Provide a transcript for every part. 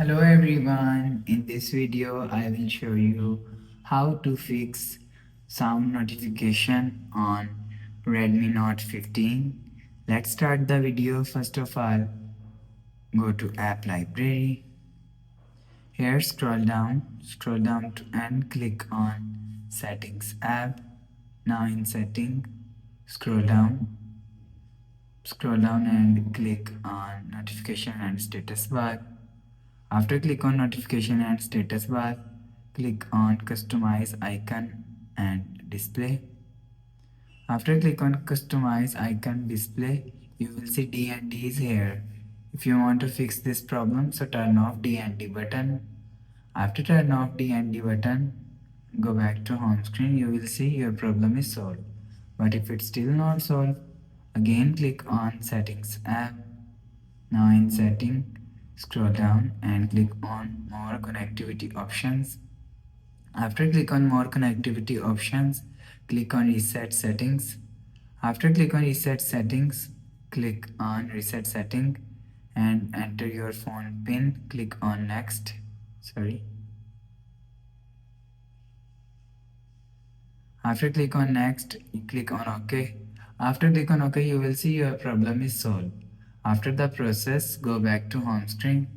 Hello everyone, in this video I will show you how to fix sound notification on Redmi Note 15. Let's start the video. First of all, go to app library. Here scroll down and click on settings app. Now in setting, scroll down, and click on notification and status bar. After click on notification and status bar, click on customize icon and display. After click on customize icon display, you will see D&D is here. If you want to fix this problem, so turn off D&D button. After turn off D&D button, go back to home screen, you will see your problem is solved. But if it's still not solved, again click on settings app. Now in setting, scroll down and click on more connectivity options. After click on more connectivity options, click on reset settings. After click on reset settings, click on reset setting and enter your phone pin. Click on next. After click on next, you click on OK. After click on OK, you will see your problem is solved. After the process, go back to home screen.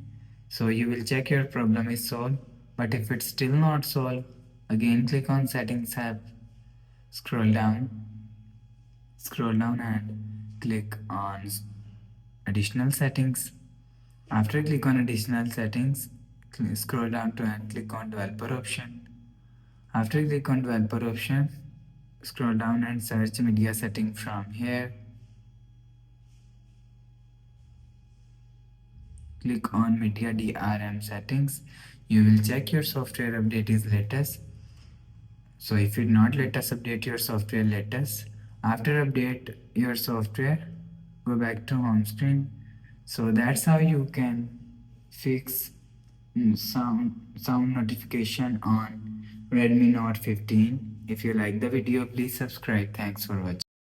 So you will check your problem is solved. But if it's still not solved, again click on settings app. Scroll down and click on additional settings. After click on additional settings, scroll down to and click on developer option. After click on developer option, scroll down and search media setting from here. Click on media DRM settings. You will check your software update is latest. So if you not latest, update your software latest. After update your software, go back to home screen. So that's how you can fix sound notification on Redmi Note 15. If you like the video, please subscribe. Thanks for watching.